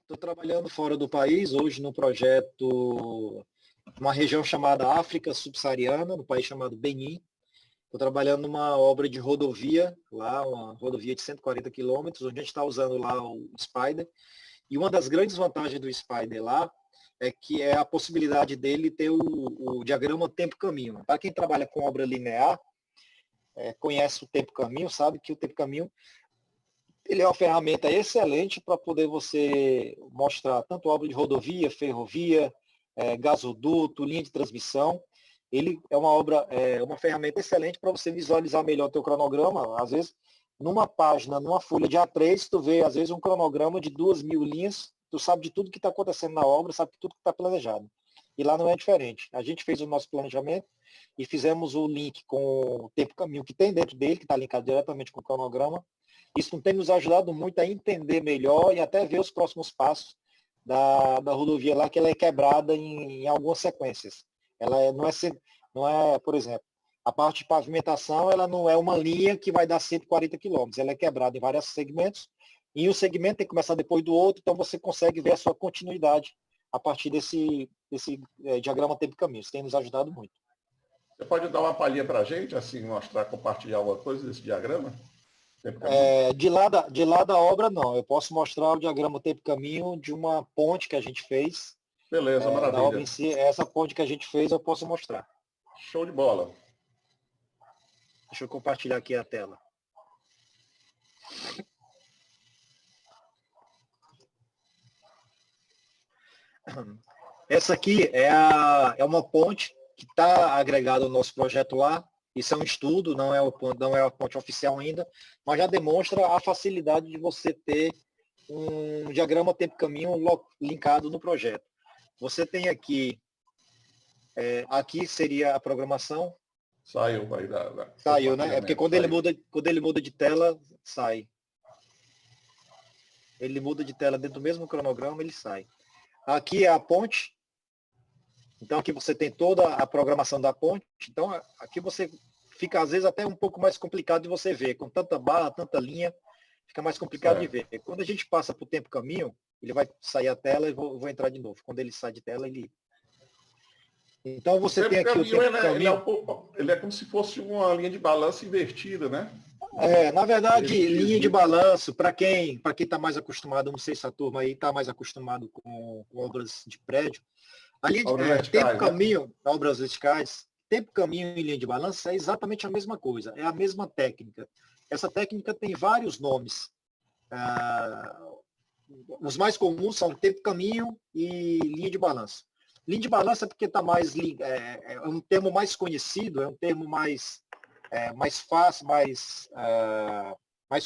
Estou trabalhando fora do país, hoje no projeto, uma região chamada África Subsaariana, no país chamado Benin. Estou trabalhando numa obra de rodovia, lá, uma rodovia de 140 quilômetros, onde a gente está usando lá o Spider. E uma das grandes vantagens do Spider lá é que é a possibilidade dele ter o diagrama tempo-caminho. Para quem trabalha com obra linear, conhece o tempo-caminho, sabe que o tempo-caminho ele é uma ferramenta excelente para poder você mostrar tanto obra de rodovia, ferrovia, gasoduto, linha de transmissão. Ele é uma ferramenta excelente para você visualizar melhor o teu cronograma. Às vezes, numa página, numa folha de A3, tu vê, às vezes, um cronograma de 2.000 linhas, tu sabe de tudo que está acontecendo na obra, sabe de tudo que está planejado. E lá não é diferente. A gente fez o nosso planejamento e fizemos o link com o tempo-caminho que tem dentro dele, que está linkado diretamente com o cronograma. Isso tem nos ajudado muito a entender melhor e até ver os próximos passos da rodovia lá, que ela é quebrada em algumas sequências. Ela não é, por exemplo, a parte de pavimentação, ela não é uma linha que vai dar 140 quilômetros, ela é quebrada em vários segmentos, e um segmento tem que começar depois do outro, então você consegue ver a sua continuidade a partir desse diagrama tempo-caminho. Isso tem nos ajudado muito. Você pode dar uma palhinha para a gente, assim, mostrar, compartilhar alguma coisa desse diagrama? De lá da obra, não. Eu posso mostrar o diagrama tempo-caminho de uma ponte que a gente fez. Beleza, maravilha. Da obra em si, essa ponte que a gente fez, eu posso mostrar. Show de bola. Deixa eu compartilhar aqui a tela. Essa aqui é uma ponte que está agregada ao nosso projeto lá. Isso é um estudo, não é a ponte oficial ainda, mas já demonstra a facilidade de você ter um diagrama tempo-caminho linkado no projeto. Você tem aqui, aqui seria a programação. Saiu, vai Saiu, né? É porque quando ele muda de tela, sai. Ele muda de tela dentro do mesmo cronograma, ele sai. Aqui é a ponte. Então aqui você tem toda a programação da ponte. Então aqui você fica às vezes até um pouco mais complicado de você ver, com tanta barra, tanta linha, fica mais complicado de ver. Quando a gente passa para o tempo-caminho, ele vai sair a tela e vou entrar de novo. Quando ele sai de tela, ele... Então você tem aqui o tempo-caminho. Ele é como se fosse uma linha de balanço invertida, né? Na verdade, linha de balanço, para quem está mais acostumado, não sei se a turma aí está mais acostumado com obras de prédio, a linha de tempo-caminho, obras verticais, tempo-caminho e linha de balanço é exatamente a mesma coisa, é a mesma técnica. Essa técnica tem vários nomes. Os mais comuns são tempo-caminho e linha de balanço. Linha de balanço é porque está mais é um termo mais conhecido, é um termo mais fácil, mais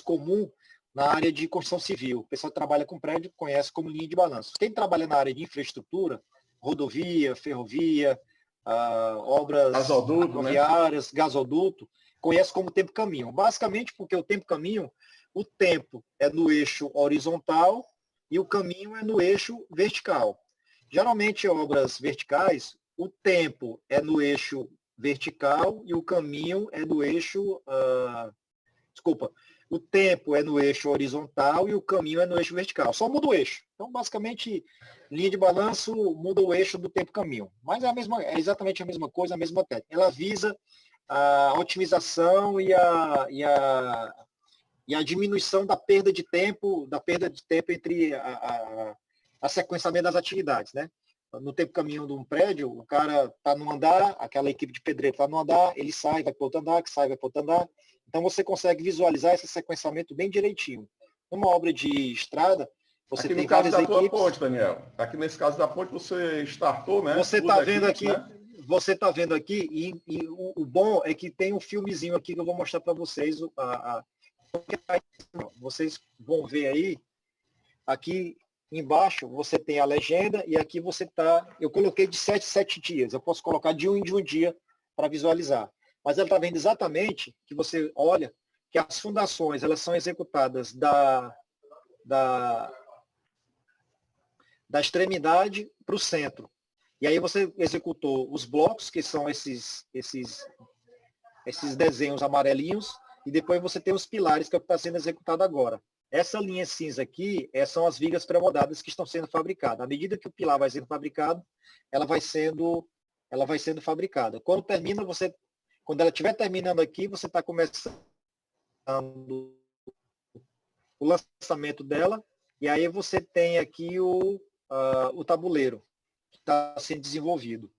comum na área de construção civil. O pessoal que trabalha com prédio conhece como linha de balanço. Quem trabalha na área de infraestrutura, rodovia, ferrovia, obras rodoviárias, gasoduto, conhece como tempo-caminho. Basicamente porque o tempo-caminho, o tempo é no eixo horizontal e o caminho é no eixo vertical. Geralmente, obras verticais, o tempo é no eixo vertical e o caminho é no eixo... o tempo é no eixo horizontal e o caminho é no eixo vertical. Só muda o eixo. Então, basicamente, linha de balanço muda o eixo do tempo-caminho. Mas é exatamente a mesma coisa, a mesma técnica. Ela visa a otimização e a diminuição da perda de tempo entre a sequenciamento das atividades, né? No tempo-caminho de um prédio, o cara está no andar, aquela equipe de pedreiro está no andar, ele sai, vai para outro andar, que sai, vai para outro andar. Então você consegue visualizar esse sequenciamento bem direitinho. Numa obra de estrada, você aqui tem várias equipes... Aqui no caso da tua ponte, Daniel, aqui nesse caso da ponte você startou, né? Você está vendo aqui, né? Você está vendo aqui, e o bom é que tem um filmezinho aqui que eu vou mostrar para vocês. Vocês vão ver aí, aqui embaixo você tem a legenda e aqui você está... Eu coloquei de 7 dias. Eu posso colocar de um dia para visualizar. Mas ela está vendo exatamente que você olha que as fundações elas são executadas da extremidade para o centro. E aí você executou os blocos, que são esses desenhos amarelinhos, e depois você tem os pilares, que é o que está sendo executado agora. Essa linha cinza aqui são as vigas pré-moldadas que estão sendo fabricadas. À medida que o pilar vai sendo fabricado, ela vai sendo fabricada. Quando ela estiver terminando aqui, você está começando o lançamento dela, e aí você tem aqui o tabuleiro que está sendo desenvolvido.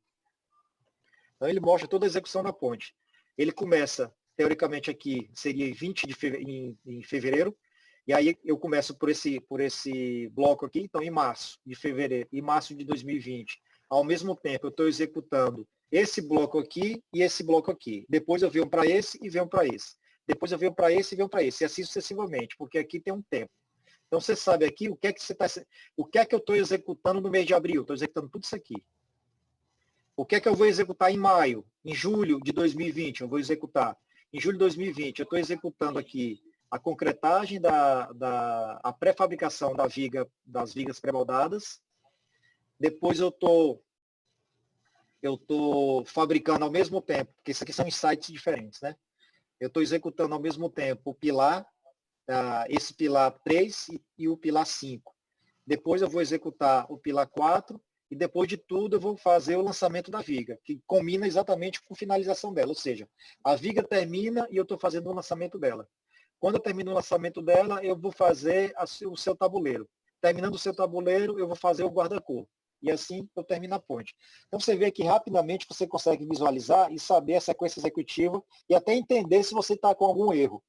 Então ele mostra toda a execução da ponte. Ele começa, teoricamente aqui, seria em fevereiro, e aí eu começo por esse bloco aqui, então em março de 2020. Ao mesmo tempo, eu estou executando esse bloco aqui e esse bloco aqui. Depois eu venho para esse e venho para esse. Depois eu venho para esse e venho para esse. E assim sucessivamente, porque aqui tem um tempo. Então você sabe aqui o que é que eu estou executando no mês de abril. Estou executando tudo isso aqui. O que é que eu vou executar em maio? Em julho de 2020, eu vou executar. Em julho de 2020, eu estou executando aqui a concretagem a pré-fabricação das vigas pré-moldadas. Depois eu estou fabricando ao mesmo tempo, porque isso aqui são insights diferentes, né? Eu estou executando ao mesmo tempo o pilar, esse pilar 3 e o pilar 5. Depois eu vou executar o pilar 4 e depois de tudo eu vou fazer o lançamento da viga, que combina exatamente com a finalização dela, ou seja, a viga termina e eu estou fazendo o lançamento dela. Quando eu termino o lançamento dela, eu vou fazer o seu tabuleiro. Terminando o seu tabuleiro, eu vou fazer o guarda-cor. E assim eu termino a ponte. Então você vê que rapidamente você consegue visualizar e saber a sequência executiva e até entender se você está com algum erro.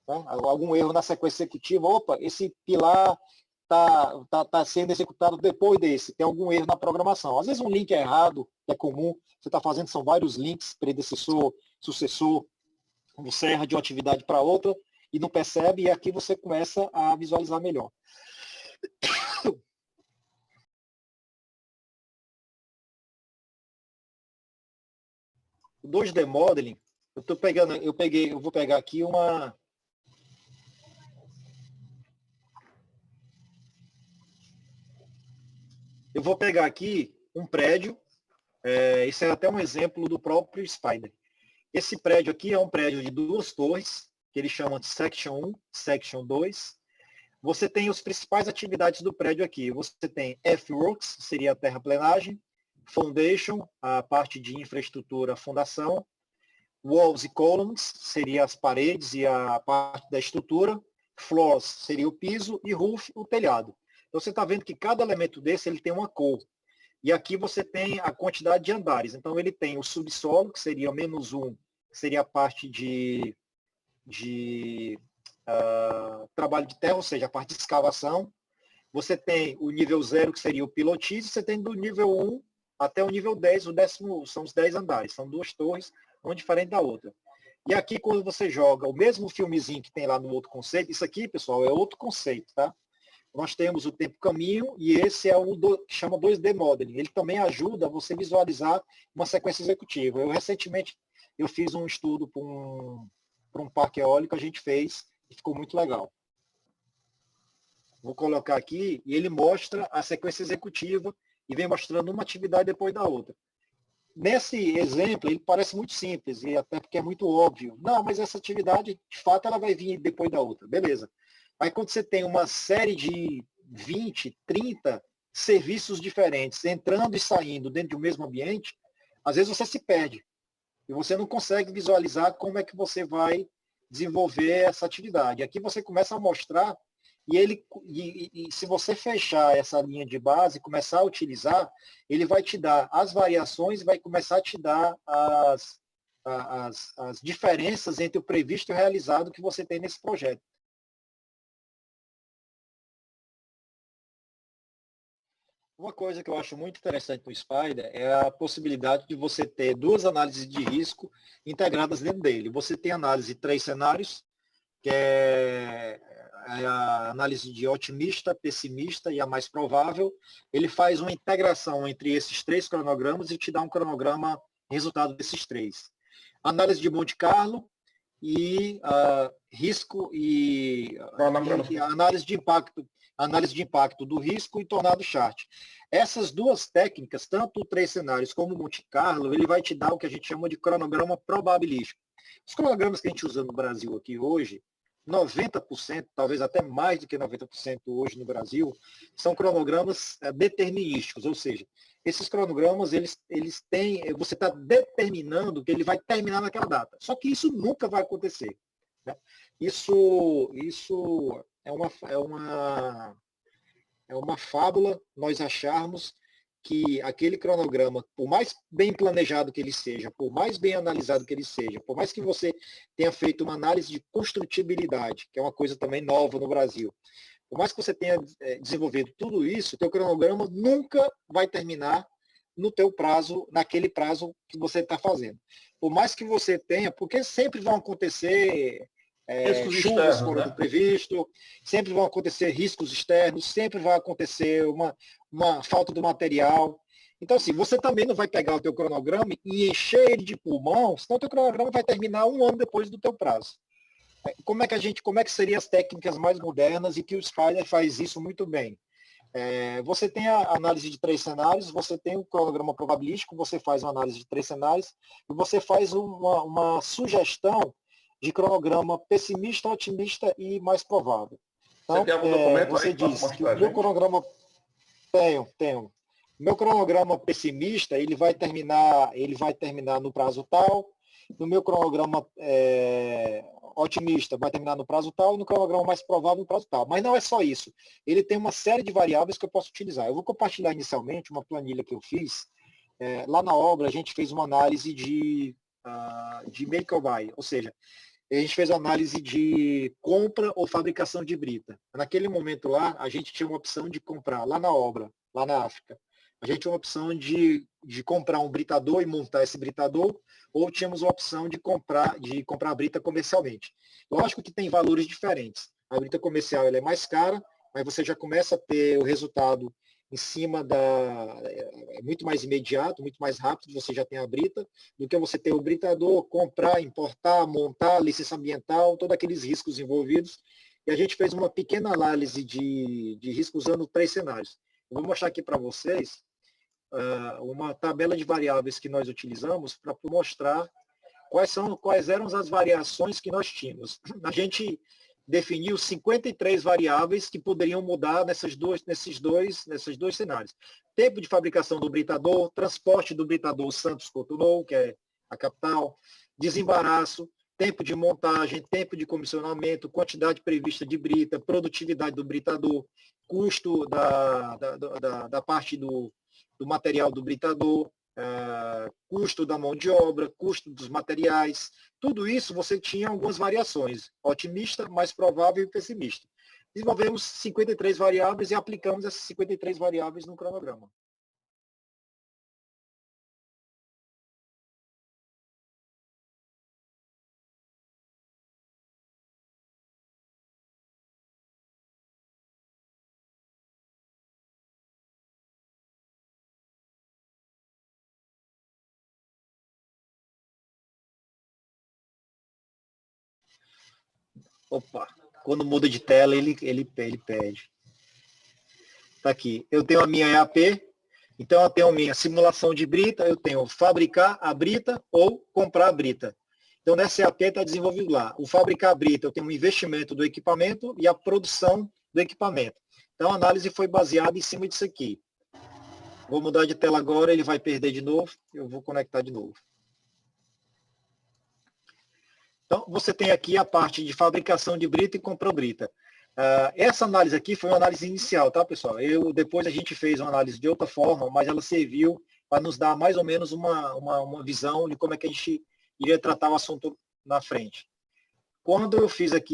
Né? Algum erro na sequência executiva. Opa, esse pilar está sendo executado depois desse. Tem algum erro na programação. Às vezes um link é errado, que é comum. Você está fazendo, são vários links, predecessor, sucessor. Você erra de uma atividade para outra e não percebe, e aqui você começa a visualizar melhor. O 2D Modeling, eu vou pegar aqui eu vou pegar aqui um prédio, isso é até um exemplo do próprio Spider. Esse prédio aqui é um prédio de 2 torres, que eles chamam de Section 1, Section 2. Você tem as principais atividades do prédio aqui. Você tem Earthworks, seria a terraplenagem, Foundation, a parte de infraestrutura, fundação, Walls e Columns, seria as paredes e a parte da estrutura, Floors seria o piso e Roof, o telhado. Então você está vendo que cada elemento desse ele tem uma cor. E aqui você tem a quantidade de andares. Então ele tem o subsolo, que seria -1, que seria a parte de trabalho de terra, ou seja, a parte de escavação. Você tem o nível 0, que seria o pilotis, e você tem do nível 1 até o nível 10, o 10º, são os 10 andares, são 2 torres, uma diferente da outra. E aqui, quando você joga o mesmo filmezinho que tem lá no outro conceito, isso aqui, pessoal, é outro conceito, tá? Nós temos o tempo-caminho e esse é o que chama 2D Modeling. Ele também ajuda você visualizar uma sequência executiva. Recentemente, eu fiz um estudo para um parque eólico, a gente fez e ficou muito legal. Vou colocar aqui e ele mostra a sequência executiva e vem mostrando uma atividade depois da outra. Nesse exemplo, ele parece muito simples, e até porque é muito óbvio. Não, mas essa atividade, de fato, ela vai vir depois da outra. Beleza. Aí quando você tem uma série de 20, 30 serviços diferentes entrando e saindo dentro de um mesmo ambiente, às vezes você se perde. E você não consegue visualizar como é que você vai desenvolver essa atividade. Aqui você começa a mostrar, e se você fechar essa linha de base, começar a utilizar, ele vai te dar as variações e vai começar a te dar as diferenças entre o previsto e o realizado que você tem nesse projeto. Uma coisa que eu acho muito interessante no Spider é a possibilidade de você ter 2 análises de risco integradas dentro dele. Você tem análise de 3 cenários, que é a análise de otimista, pessimista e a mais provável. Ele faz uma integração entre esses 3 cronogramas e te dá um cronograma resultado desses 3. Análise de Monte Carlo e risco e análise de impacto do risco e tornado chart. Essas 2 técnicas, tanto o 3 cenários como o Monte Carlo, ele vai te dar o que a gente chama de cronograma probabilístico. Os cronogramas que a gente usa no Brasil aqui hoje, 90%, talvez até mais do que 90% hoje no Brasil, são cronogramas determinísticos, ou seja, esses cronogramas, eles têm, você está determinando que ele vai terminar naquela data. Só que isso nunca vai acontecer. Né? Isso é uma fábula nós acharmos que aquele cronograma, por mais bem planejado que ele seja, por mais bem analisado que ele seja, por mais que você tenha feito uma análise de construtibilidade, que é uma coisa também nova no Brasil, por mais que você tenha desenvolvido tudo isso, o teu cronograma nunca vai terminar no teu prazo, naquele prazo que você está fazendo. Por mais que você tenha, porque sempre vão acontecer chuvas fora do previsto, sempre vão acontecer riscos externos, sempre vai acontecer uma falta do material. Então, assim, você também não vai pegar o teu cronograma e encher ele de pulmão, senão o teu cronograma vai terminar 1 ano depois do teu prazo. Como é que seriam as técnicas mais modernas e que o Skyler faz isso muito bem? Você tem a análise de 3 cenários, você tem o cronograma probabilístico, você faz uma análise de 3 cenários e você faz uma sugestão de cronograma pessimista, otimista e mais provável. Então, você tem algum documento você aí diz que o meu cronograma... Tenho. Meu cronograma pessimista, ele vai terminar no prazo tal. No meu cronograma otimista, vai terminar no prazo tal. E no cronograma mais provável, no prazo tal. Mas não é só isso. Ele tem uma série de variáveis que eu posso utilizar. Eu vou compartilhar inicialmente uma planilha que eu fiz. Lá na obra, a gente fez uma análise de make or buy. Ou seja, a gente fez análise de compra ou fabricação de brita. Naquele momento lá, a gente tinha uma opção de comprar lá na obra, lá na África. A gente tinha uma opção de comprar um britador e montar esse britador, ou tínhamos uma opção de comprar a brita comercialmente. Lógico que tem valores diferentes. A brita comercial ela é mais cara, mas você já começa a ter o resultado em cima é muito mais imediato, muito mais rápido, você já tem a brita, do que você ter o britador, comprar, importar, montar, licença ambiental, todos aqueles riscos envolvidos. E a gente fez uma pequena análise de risco usando 3 cenários. Eu vou mostrar aqui para vocês uma tabela de variáveis que nós utilizamos para mostrar quais eram as variações que nós tínhamos. A gente definiu 53 variáveis que poderiam mudar nesses dois cenários. Tempo de fabricação do britador, transporte do britador Santos-Cotonou, que é a capital, desembaraço, tempo de montagem, tempo de comissionamento, quantidade prevista de brita, produtividade do britador, custo da parte do material do britador, custo da mão de obra, custo dos materiais, tudo isso você tinha algumas variações, otimista, mais provável e pessimista. Desenvolvemos 53 variáveis e aplicamos essas 53 variáveis no cronograma. Opa, quando muda de tela, ele pede. Está aqui. Eu tenho a minha EAP, então eu tenho a minha simulação de brita, eu tenho fabricar a brita ou comprar a brita. Então, nessa EAP está desenvolvido lá. O fabricar a brita, eu tenho um investimento do equipamento e a produção do equipamento. Então, a análise foi baseada em cima disso aqui. Vou mudar de tela agora, ele vai perder de novo, eu vou conectar de novo. Então, você tem aqui a parte de fabricação de brita e comprar brita. Essa análise aqui foi uma análise inicial, tá, pessoal? Depois a gente fez uma análise de outra forma, mas ela serviu para nos dar mais ou menos uma visão de como é que a gente iria tratar o assunto na frente. Quando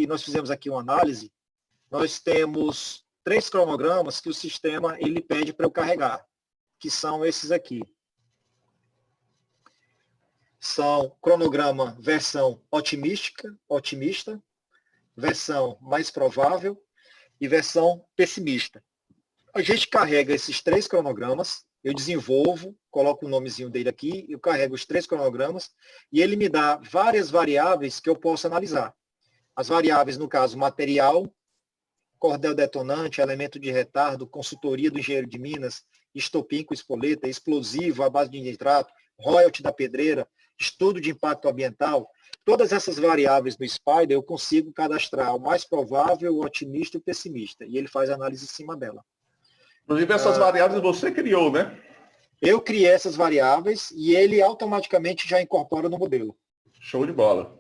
nós fizemos aqui uma análise, nós temos 3 cronogramas que o sistema ele pede para eu carregar, que são esses aqui. São cronograma versão otimista, versão mais provável e versão pessimista. A gente carrega esses 3 cronogramas, eu desenvolvo, coloco o nomezinho dele aqui, eu carrego os 3 cronogramas e ele me dá várias variáveis que eu posso analisar. As variáveis, no caso, material, cordel detonante, elemento de retardo, consultoria do engenheiro de Minas, estopim com espoleta, explosivo à base de nitrato, royalty da pedreira, estudo de impacto ambiental, todas essas variáveis no Spider eu consigo cadastrar o mais provável, o otimista e o pessimista. E ele faz análise em cima dela. Inclusive, essas variáveis você criou, né? Eu criei essas variáveis e ele automaticamente já incorpora no modelo. Show de bola.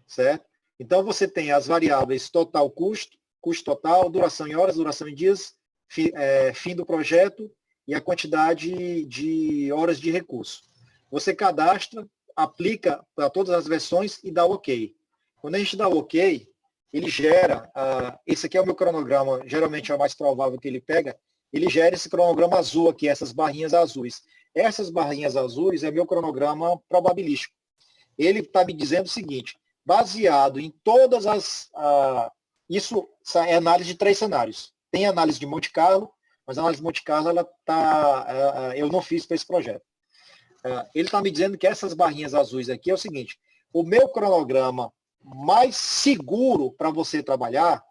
Certo? Então, você tem as variáveis total custo, custo total, duração em horas, duração em dias, fim do projeto e a quantidade de horas de recurso. Você cadastra, aplica para todas as versões e dá OK. Quando a gente dá OK, ele gera, esse aqui é o meu cronograma, geralmente é o mais provável que ele pega, ele gera esse cronograma azul aqui, essas barrinhas azuis. Essas barrinhas azuis é meu cronograma probabilístico. Ele está me dizendo o seguinte, baseado em todas as... isso é análise de 3 cenários. Tem análise de Monte Carlo, mas a análise de Monte Carlo eu não fiz para esse projeto. Ele está me dizendo que essas barrinhas azuis aqui é o seguinte, o meu cronograma mais seguro para você trabalhar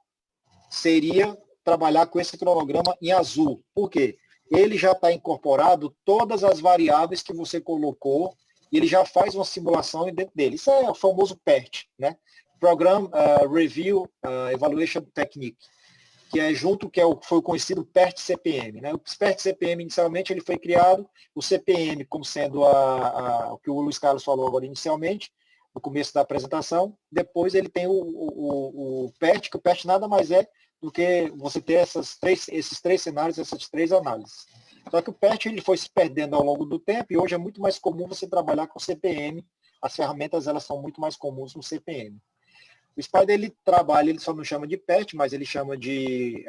seria trabalhar com esse cronograma em azul. Por quê? Ele já está incorporado todas as variáveis que você colocou e ele já faz uma simulação dentro dele. Isso é o famoso PERT, né? Program Review Evaluation Technique, que é junto, foi o conhecido PERT-CPM. Né? O PERT-CPM, inicialmente, ele foi criado, o CPM como sendo o que o Luiz Carlos falou agora inicialmente, no começo da apresentação. Depois ele tem o PERT, que o PERT nada mais é do que você ter esses 3 cenários, essas 3 análises. Só que o PERT ele foi se perdendo ao longo do tempo e hoje é muito mais comum você trabalhar com CPM. As ferramentas elas são muito mais comuns no CPM. O Spider ele trabalha, ele só não chama de PERT, mas ele chama de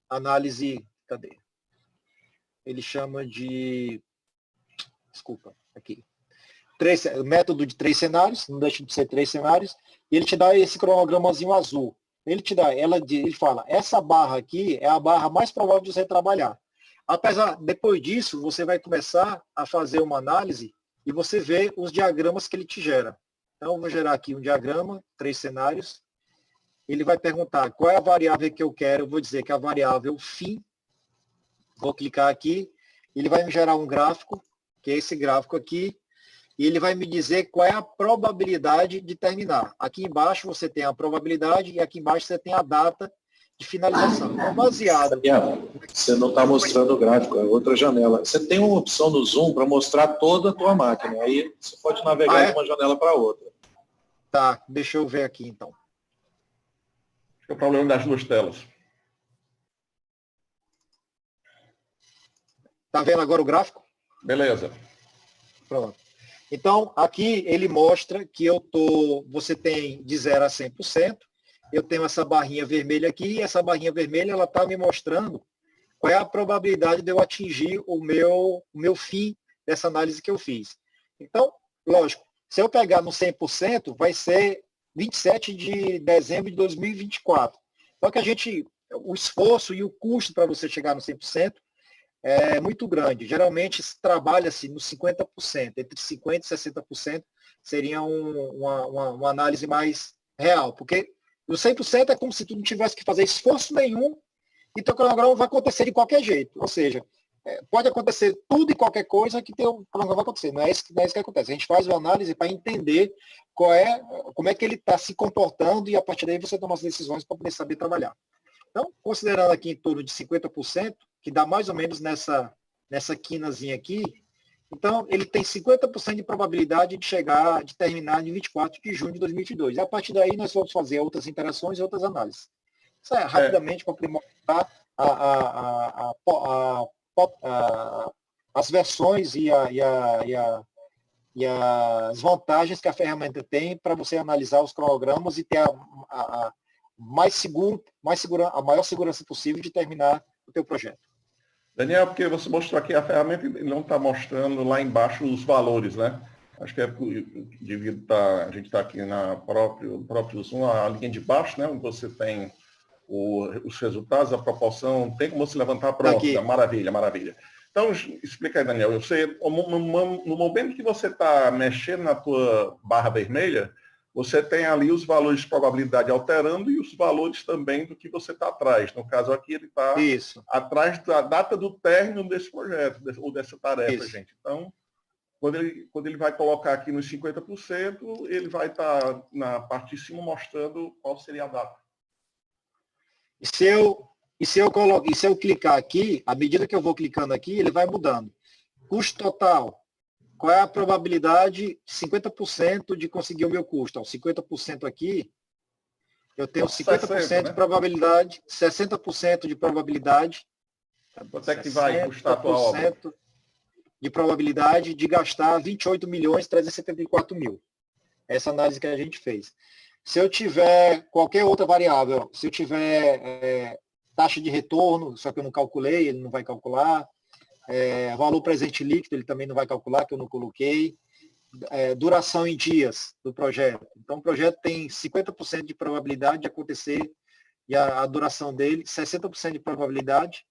análise, cadê? Ele chama de, desculpa, aqui. Método de 3 cenários, não deixa de ser 3 cenários, e ele te dá esse cronogramazinho azul. Ele te dá, ele fala, essa barra aqui é a barra mais provável de você trabalhar. Depois disso, você vai começar a fazer uma análise e você vê os diagramas que ele te gera. Então, eu vou gerar aqui um diagrama, 3 cenários. Ele vai perguntar qual é a variável que eu quero. Eu vou dizer que a variável fim. Vou clicar aqui. Ele vai me gerar um gráfico, que é esse gráfico aqui. E ele vai me dizer qual é a probabilidade de terminar. Aqui embaixo você tem a probabilidade e aqui embaixo você tem a data de finalização. Então, baseado... Daniel, você não está mostrando o gráfico, é outra janela. Você tem uma opção no Zoom para mostrar toda a tua máquina. Aí você pode navegar de uma janela para outra. Tá, deixa eu ver aqui então. Acho que é o problema das 2 telas. Tá vendo agora o gráfico? Beleza. Pronto. Então, aqui ele mostra que você tem de 0 a 100%. Eu tenho essa barrinha vermelha aqui, e essa barrinha vermelha ela está me mostrando qual é a probabilidade de eu atingir o meu fim dessa análise que eu fiz. Então, lógico, se eu pegar no 100%, vai ser 27 de dezembro de 2024. Só que o esforço e o custo para você chegar no 100% é muito grande. Geralmente, trabalha-se no 50%, entre 50% e 60% seria uma análise mais real, porque o 100% é como se tu não tivesse que fazer esforço nenhum e teu cronograma vai acontecer de qualquer jeito. Ou seja, pode acontecer tudo e qualquer coisa que teu cronograma vai acontecer. Não é isso que acontece. A gente faz uma análise para entender como é que ele está se comportando e a partir daí você toma as decisões para poder saber trabalhar. Então, considerando aqui em torno de 50%, que dá mais ou menos nessa quinazinha aqui, então ele tem 50% de probabilidade de terminar em 24 de junho de 2022. E a partir daí nós vamos fazer outras interações e outras análises. Isso é rapidamente para aprimorar as versões e as vantagens que a ferramenta tem para você analisar os cronogramas e ter a maior segurança possível de terminar o teu projeto. Daniel, porque você mostrou aqui a ferramenta e não está mostrando lá embaixo os valores, né? Acho que é devido a gente está aqui na próprio Zoom, a linha de baixo, né? Onde você tem os resultados, a proporção, tem como você levantar pronto, né? Maravilha, maravilha. Então, explica aí, Daniel. No momento que você está mexendo na tua barra vermelha, você tem ali os valores de probabilidade alterando e os valores também do que você está atrás. No caso aqui, ele está atrás da data do término desse projeto, ou dessa tarefa, gente. Então, Quando ele vai colocar aqui nos 50%, ele vai estar na parte de cima mostrando qual seria a data. E se eu clicar aqui, à medida que eu vou clicando aqui, ele vai mudando. Custo total. Qual é a probabilidade? 50% de conseguir o meu custo. Ó, 50% aqui, eu tenho 50% de probabilidade, 60% de probabilidade. Quanto é que vai custar a tua obra? De probabilidade de gastar 28.374.000. Essa análise que a gente fez. Se eu tiver qualquer outra variável, se eu tiver taxa de retorno, só que eu não calculei, ele não vai calcular, valor presente líquido, ele também não vai calcular, que eu não coloquei, duração em dias do projeto. Então, o projeto tem 50% de probabilidade de acontecer, e a duração dele, 60% de probabilidade